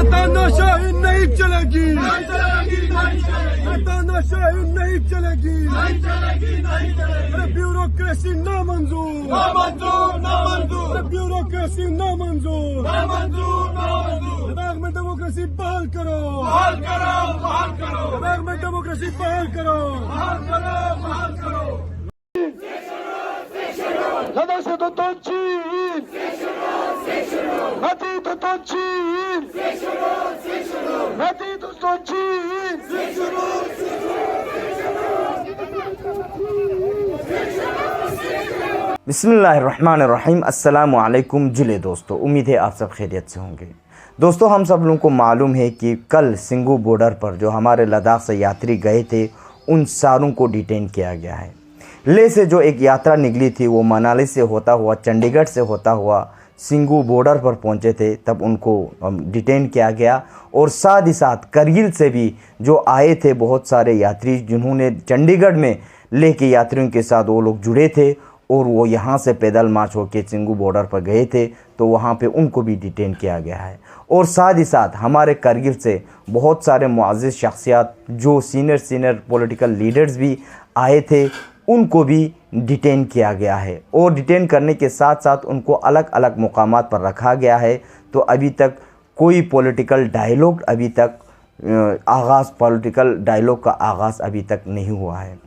तानाशाही नहीं चलेगी, तानाशाही नहीं चलेगी। अरे ब्यूरोक्रेसी नामंजूर, ब्यूरोक्रेसी नामंजूर। लद्दाख में डेमोक्रेसी बहाल करो, लद्दाख में डेमोक्रेसी बहाल करो। लद्दाख से तो चीन, नदी तो चीन, नदी तो चीन। बिस्मिल्लाहिर्रहमानिर्रहीम। अस्सलामु अलैकुम जिले दोस्तों, उम्मीद है आप सब खैरियत से होंगे। दोस्तों, हम सब लोगों को मालूम है कि कल सिंघू बॉर्डर पर जो हमारे लद्दाख से यात्री गए थे उन सारों को डिटेन किया गया है। लेह से जो एक यात्रा निकली थी वो मनाली से होता हुआ, चंडीगढ़ से होता हुआ सिंघू बॉर्डर पर पहुंचे थे, तब उनको डिटेन किया गया। और साथ ही साथ करगिल से भी जो आए थे बहुत सारे यात्री, जिन्होंने चंडीगढ़ में लेह के यात्रियों के साथ वो लोग जुड़े थे और वो यहाँ से पैदल मार्च होकर सिंघू बॉर्डर पर गए थे, तो वहाँ पे उनको भी डिटेन किया गया है। और साथ ही साथ हमारे करगिल से बहुत सारे मुअज़्ज़िज़ शख्सियात, जो सीनियर पॉलिटिकल लीडर्स भी आए थे, उनको भी डिटेन किया गया है। और डिटेन करने के साथ साथ उनको अलग अलग मुकामात पर रखा गया है। तो अभी तक कोई पॉलिटिकल डायलॉग पॉलिटिकल डायलॉग का आगाज़ अभी तक नहीं हुआ है।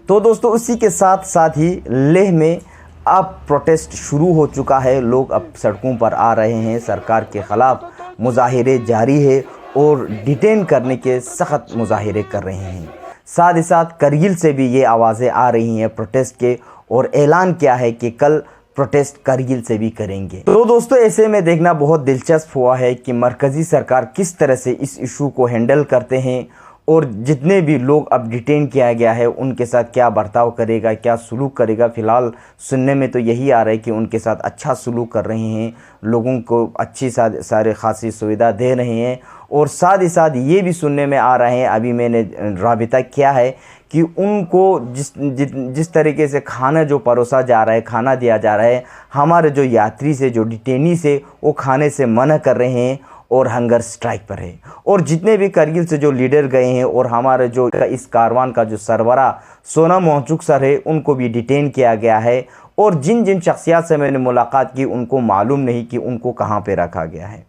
तो दोस्तों, उसी के साथ साथ ही लेह में अब प्रोटेस्ट शुरू हो चुका है। लोग अब सड़कों पर आ रहे हैं, सरकार के ख़िलाफ़ मुज़ाहिरे जारी है और डिटेन करने के सख्त मुज़ाहिरे कर रहे हैं। साथ ही साथ करगिल से भी ये आवाज़ें आ रही हैं प्रोटेस्ट के, और ऐलान किया है कि कल प्रोटेस्ट करगिल से भी करेंगे। तो दोस्तों, ऐसे में देखना बहुत दिलचस्प हुआ है कि मरकज़ी सरकार किस तरह से इस इशू को हैंडल करते हैं, और जितने भी लोग अब डिटेन किया गया है उनके साथ क्या बर्ताव करेगा, क्या सलूक करेगा। फ़िलहाल सुनने में तो यही आ रहा है कि उनके साथ अच्छा सलूक कर रहे हैं, लोगों को अच्छी सारे खासी सुविधा दे रहे हैं। और साथ ही साथ ये भी सुनने में आ रहे हैं, अभी मैंने राबिता किया है, कि उनको जिस तरीके से खाना जो परोसा जा रहा है, खाना दिया जा रहा है, हमारे जो यात्री से, जो डिटेनी से, वो खाने से मना कर रहे हैं और हंगर स्ट्राइक पर है। और जितने भी करगिल से जो लीडर गए हैं और हमारे जो इस कारवान का जो सरबरा सोनम वांगचुक सर है, उनको भी डिटेन किया गया है। और जिन शख्सियात से मैंने मुलाकात की उनको मालूम नहीं कि उनको कहाँ पे रखा गया है।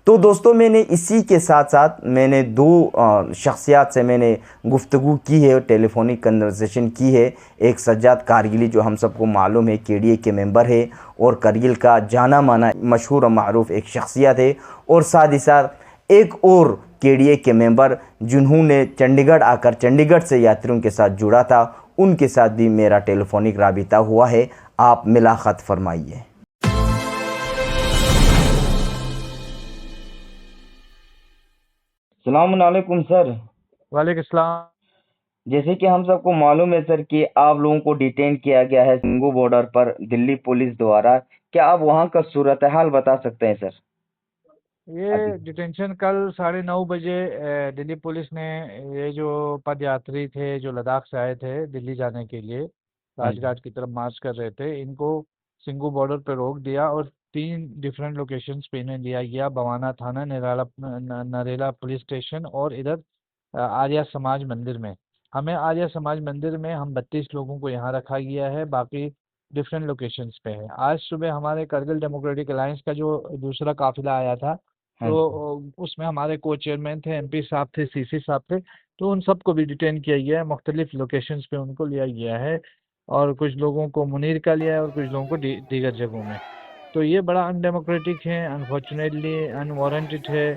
तो दोस्तों, मैंने इसी के साथ साथ मैंने दो शख्सियात से मैंने गुफ्तगू की है, टेलीफोनिक कन्वर्सेशन की है। एक सज्जाद कारगिली, जो हम सबको मालूम है केडीए के मेंबर है और करगिल का जाना माना मशहूर और मारूफ एक शख्सियत है। और साथ ही साथ एक और केडीए के मेंबर जिन्होंने चंडीगढ़ आकर चंडीगढ़ से यात्रियों के साथ जुड़ा था, उनके साथ भी मेरा टेलीफोनिक राबिता हुआ है। आप मिलाखत फरमाइए। अस्सलामुअलैकुम सर। वालेकुम सलाम। जैसे कि हम सबको मालूम है सर कि आप लोगों को डिटेन किया गया है सिंघू बॉर्डर पर दिल्ली पुलिस द्वारा, क्या आप वहां का सूरत हाल बता सकते हैं सर? ये डिटेंशन कल 9:30 बजे दिल्ली पुलिस ने, ये जो पदयात्री थे जो लद्दाख से आए थे दिल्ली जाने के लिए, राजघाट की तरफ मार्च कर रहे थे, इनको सिंघू बॉर्डर पे रोक दिया और 3 डिफरेंट लोकेशंस पे इन्हें लिया गया। बवाना थाना, नरेला पुलिस स्टेशन और इधर आर्या समाज मंदिर में। हमें आर्या समाज मंदिर में हम 32 लोगों को यहाँ रखा गया है, बाकी डिफरेंट लोकेशंस पे है। आज सुबह हमारे करगिल डेमोक्रेटिक अलायंस का जो दूसरा काफिला आया था, तो उसमें हमारे को चेयरमैन थे, एमपी साहब थे, सीसी साहब थे, तो उन सबको भी डिटेन किया गया है। मुख्तलिफ लोकेशंस पे उनको लिया गया है और कुछ लोगों को मुनीर का लिया है और कुछ लोगों को दीगर जगहों में। तो ये बड़ा अनडेमोक्रेटिक है, अनफॉर्चुनेटली अनवारंटेड है।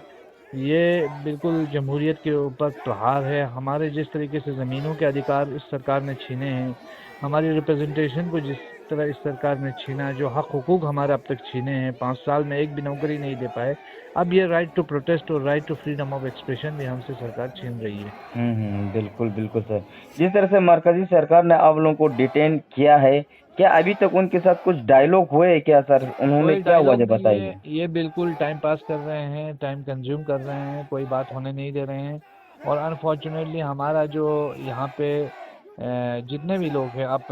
ये बिल्कुल जमहूरियत के ऊपर प्रहार है। हमारे जिस तरीके से ज़मीनों के अधिकार इस सरकार ने छीने हैं, हमारी रिप्रेजेंटेशन को जिस तरह इस सरकार ने छीना, जो हक हुकूक हमारे अब तक छीने हैं, 5 साल में एक भी नौकरी नहीं दे पाए, अब ये राइट टू प्रोटेस्ट और right to freedom of expression भी हमसे सरकार छीन रही है। बिल्कुल सर। जिस तरह से मरकजी सरकार ने आप लोगों को डिटेन किया है, क्या अभी तक उनके साथ कुछ डायलॉग हुए क्या सर? उन्होंने क्या वजह बताई? ये बिल्कुल टाइम पास कर रहे हैं, टाइम कंज्यूम कर रहे हैं, कोई बात होने नहीं दे रहे हैं। और अनफॉर्चुनेटली हमारा जो यहाँ पे जितने भी लोग हैं, आप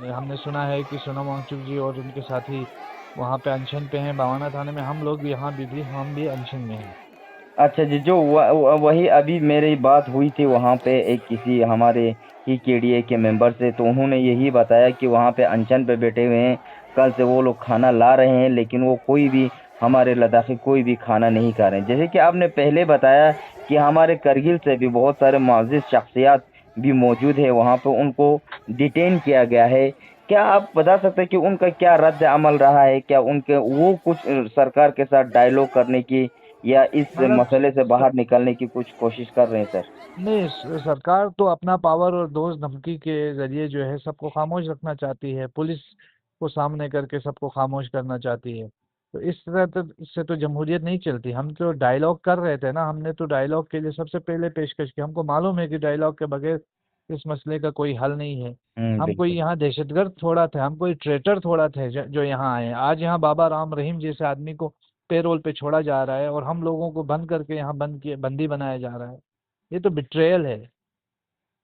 हमने सुना है कि सोनम वांगचुक जी और उनके साथी वहाँ पे अनशन पे हैं बवाना थाने में। हम लोग भी यहाँ भी हम भी अनशन में हैं। अच्छा जी, जो वही अभी मेरी बात हुई थी वहाँ पे एक किसी हमारे ही केडीए के मेंबर से, तो उन्होंने यही बताया कि वहाँ पे अनशन पे बैठे हुए हैं, कल से वो लोग खाना ला रहे हैं, लेकिन वो कोई भी हमारे लद्दाखी कोई भी खाना नहीं खा रहे हैं। जैसे कि आपने पहले बताया कि हमारे करगिल से भी बहुत सारे मुअज़्ज़िज़ शख्सियत भी मौजूद है वहाँ पे, उनको डिटेन किया गया है। क्या आप बता सकते हैं कि उनका क्या रद्द अमल रहा है? क्या उनके वो कुछ सरकार के साथ डायलॉग करने की या इस मतलब मसले से बाहर निकलने की कुछ कोशिश कर रहे हैं सर? नहीं, सरकार तो अपना पावर और दोस्त धमकी के जरिए जो है सबको खामोश रखना चाहती है, पुलिस को सामने करके सबको खामोश करना चाहती है। तो इस तरह तो इससे तो जमहूरियत नहीं चलती। हम तो डायलॉग कर रहे थे ना, हमने तो डायलॉग के लिए सबसे पहले पेशकश की। हमको मालूम है कि डायलॉग के बगैर इस मसले का कोई हल नहीं है। हम कोई बिल्कुल। यहाँ दहशतगर्द थोड़ा थे, हम कोई ट्रेटर थोड़ा थे जो यहाँ आए। आज यहाँ बाबा राम रहीम जैसे आदमी को पेरोल पे छोड़ा जा रहा है और हम लोगों को बंद करके यहाँ बंदी बनाया जा रहा है। ये तो बिट्रेयल है।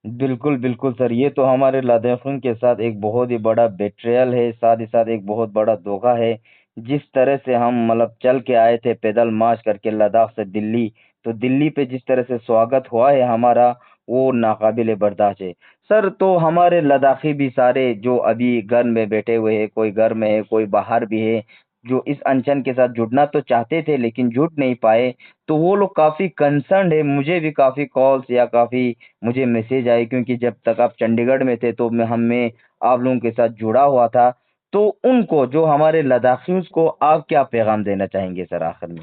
बिल्कुल, बिल्कुल सर, ये तो हमारे लद्दाखियों के साथ एक बहुत ही बड़ा बेट्रियल है, साथ ही साथ एक बहुत बड़ा धोखा है। जिस तरह से हम मतलब चल के आए थे पैदल मार्च करके लद्दाख से दिल्ली, तो दिल्ली पे जिस तरह से स्वागत हुआ है हमारा, वो नाकाबिले बर्दाश्त है। सर, तो हमारे लद्दाखी भी सारे जो अभी घर में बैठे हुए हैं, कोई घर में है, कोई बाहर भी है, जो इस अनशन के साथ जुड़ना तो चाहते थे लेकिन जुड़ नहीं पाए, तो वो लोग काफ़ी कंसर्न्ड है। मुझे भी काफ़ी कॉल्स या काफ़ी मुझे मैसेज आए, क्योंकि जब तक आप चंडीगढ़ में थे तो मैं आप लोगों के साथ जुड़ा हुआ था। तो उनको जो हमारे लद्दाखियों को आप क्या पैगाम देना चाहेंगे सर आखिर में?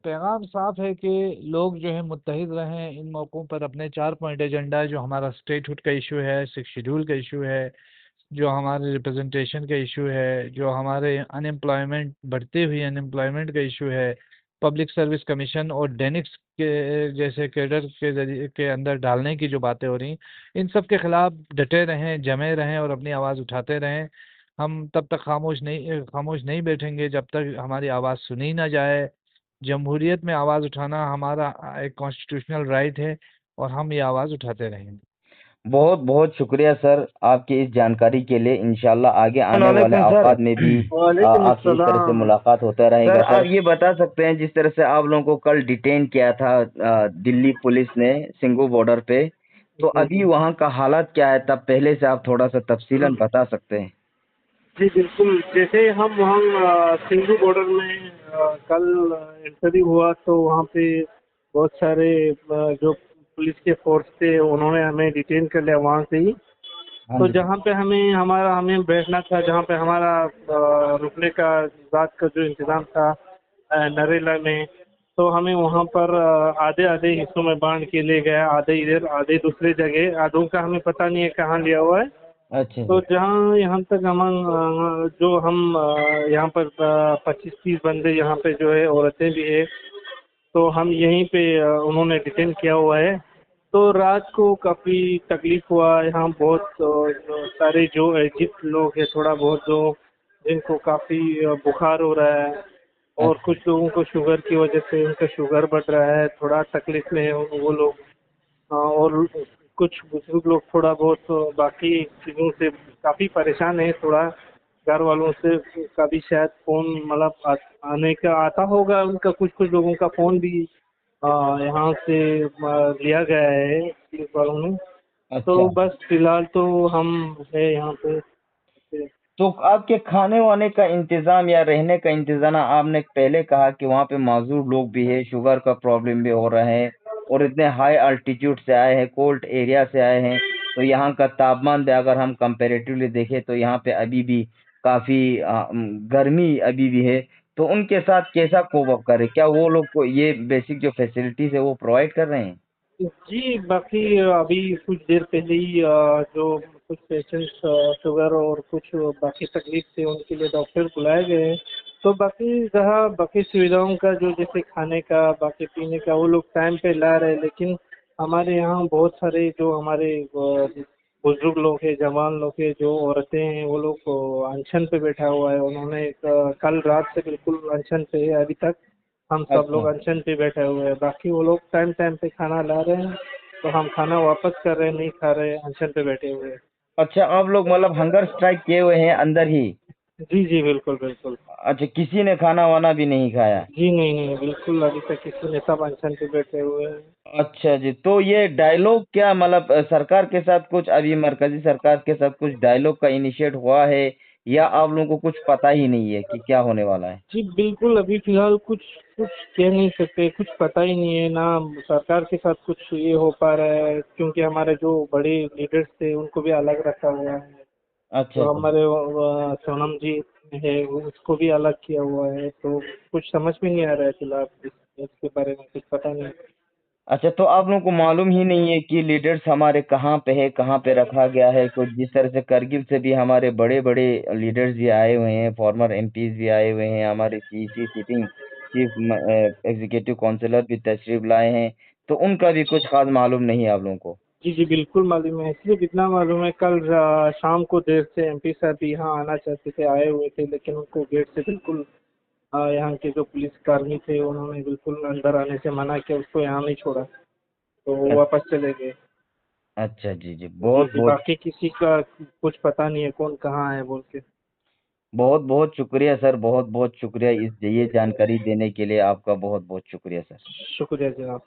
पैगाम साफ है कि लोग जो है मुत्तहिद रहें इन मौक़ों पर। अपने 4 पॉइंट एजेंडा, जो हमारा स्टेटहुड का इशू है, 6 शेड्यूल का इशू है, जो हमारे रिप्रेजेंटेशन का इशू है, जो हमारे अनएम्प्लॉयमेंट, बढ़ती हुई अनएम्प्लॉयमेंट का इशू है, पब्लिक सर्विस कमीशन और डेनिक्स के जैसे कैडर के जरिए के अंदर डालने की जो बातें हो रही, इन सब के खिलाफ डटे रहें, जमे रहें और अपनी आवाज़ उठाते रहें। हम तब तक खामोश नहीं बैठेंगे जब तक हमारी आवाज़ सुनी ना जाए। जमहूरियत में आवाज़ उठाना हमारा एक कॉन्स्टिट्यूशनल राइट है और हम ये आवाज़ उठाते रहेंगे। बहुत-बहुत शुक्रिया सर आपकी इस जानकारी के लिए। इंशाल्लाह आगे आने वाले वालेकुम सर। औकात में भी वालेकुम आपसे इस तरह से अस्सलाम। मुलाकात होता रहेगा सर। आप ये बता सकते हैं जिस तरह से आप लोगों को कल डिटेन किया था दिल्ली पुलिस ने सिंघू बॉर्डर पे, तो जी अभी वहाँ का हालात क्या है? तब पहले से आप थोड़ा-सा तफ़सीलन बता सकते हैं? जी बिल्कुल। जैसे हम वहाँ सिंधु बॉर्डर में कल इंटरव्यू हुआ तो वहाँ पे बहुत सारे जो पुलिस के फोर्स थे उन्होंने हमें डिटेन कर लिया वहाँ से ही। हाँ तो जी सर। जहाँ पे हमें बैठना था, जहाँ पे हमारा रुकने का रात का जो इंतज़ाम था नरेला में, तो हमें वहाँ पर आधे-आधे हिस्सों में बाँट के ले गया, आधे इधर, आधे दूसरी जगह, आधों का हमें पता नहीं है कहाँ लिया हुआ है। अच्छा तो जी। जहाँ यहाँ तक जो हम यहाँ पर 25-30 बंदे यहाँ पे जो है औरतें भी है, तो हम यहीं पे उन्होंने डिटेन किया हुआ है। तो रात को काफ़ी तकलीफ़ हुआ यहाँ। बहुत सारे जो एजिड लोग हैं थोड़ा बहुत, जो जिनको काफ़ी बुखार हो रहा है और अच्छा। कुछ लोगों को शुगर की वजह से उनका शुगर बढ़ रहा है, थोड़ा तकलीफ़ में है वो लोग। और कुछ बुजुर्ग लोग थोड़ा बहुत बाकी चीज़ों से काफ़ी परेशान है, थोड़ा घर वालों से का भी शायद फ़ोन मतलब आने का आता होगा उनका, कुछ कुछ लोगों का फ़ोन भी यहाँ से लिया गया है पुलिस वालों ने। अच्छा। तो बस फ़िलहाल तो हम है यहाँ पे। तो आपके खाने-वाने का इंतज़ाम या रहने का इंतज़ाम, आपने पहले कहा कि वहाँ पे माज़ूर लोग भी हैं, शुगर का प्रॉब्लम भी हो रहा है और इतने हाई अल्टीट्यूड से आए हैं, कोल्ड एरिया से आए हैं, तो यहाँ का तापमान भी अगर हम कंपैरेटिवली देखें तो यहाँ पे अभी भी काफ़ी गर्मी अभी भी है। तो उनके साथ कैसा कोप अप करें? क्या वो लोग को ये बेसिक जो फैसिलिटीज़ है वो प्रोवाइड कर रहे हैं? जी, बाकी अभी कुछ देर पहले ही जो कुछ पेशेंट्स शुगर और कुछ बाकी तकलीफ थे उनके लिए डॉक्टर बुलाए गए हैं। तो बाकी जहाँ बाकी सुविधाओं का जो जैसे खाने का, बाकी पीने का वो लोग टाइम पे ला रहे हैं, लेकिन हमारे यहाँ बहुत सारे जो हमारे बुजुर्ग लोग हैं, जवान लोग हैं, जो औरतें हैं, वो लोग अनशन पे बैठा हुआ है। उन्होंने कल रात से बिल्कुल अनशन पे है अभी तक। हम सब लोग अच्छा। अनशन पे बैठे हुए हैं। बाकी वो लोग टाइम टाइम पे खाना ला रहे हैं, तो हम खाना वापस कर रहे हैं, नहीं खा रहे हैं, अनशन पे बैठे हुए हैं। अच्छा, आप लोग मतलब हंगर स्ट्राइक किए हुए हैं अंदर ही? जी जी बिल्कुल बिल्कुल। अच्छा, किसी ने खाना वाना भी नहीं खाया? जी नहीं नहीं बिल्कुल, अभी तक किसी नेता अनशन पे बैठे हुए हैं। अच्छा जी, तो ये डायलॉग क्या मतलब सरकार के साथ कुछ अभी मरकज़ी सरकार के साथ कुछ डायलॉग का इनिशिएट हुआ है या आप लोगों को कुछ पता ही नहीं है कि क्या होने वाला है? जी बिल्कुल, अभी फिलहाल कुछ कुछ कह नहीं सकते, कुछ पता ही नहीं है ना। सरकार के साथ कुछ ये हो पा रहा है, क्योंकि हमारे जो बड़े लीडर्स थे उनको भी अलग रखा हुआ है। अच्छा, तो अच्छा। हमारे सोनम जी है उसको भी अलग किया हुआ है, तो कुछ समझ में नहीं आ रहा है फिलहाल, इसके बारे में कुछ पता नहीं। अच्छा, तो आप लोगों को मालूम ही नहीं है कि लीडर्स हमारे कहाँ पे है, कहाँ पे रखा गया है? कुछ जिस तरह से करगिल से भी हमारे बड़े-बड़े लीडर्स भी आए हुए हैं, फॉर्मर एमपीज़ भी आए हुए हैं, हमारे CEC sitting chief executive councillor भी तशरीफ लाए हैं, तो उनका भी कुछ ख़ास मालूम नहीं है आप लोगों को? जी जी बिल्कुल मालूम है, सिर्फ इतना मालूम है कल शाम को देर से एमपी साहब भी यहाँ आना चाहते थे, आए हुए थे, लेकिन उनको गेट से बिल्कुल यहाँ के जो पुलिस कर्मी थे उन्होंने बिल्कुल अंदर आने से मना किया, उसको यहाँ नहीं छोड़ा, तो वो अ वापस चले गए। अच्छा जी, जी। जी जी, बहुत-बहुत बाकी किसी का कुछ पता नहीं है कौन कहाँ है बोल के। बहुत-बहुत शुक्रिया सर, बहुत-बहुत शुक्रिया इस ये जानकारी देने के लिए आपका बहुत-बहुत शुक्रिया सर। शुक्रिया जनाब।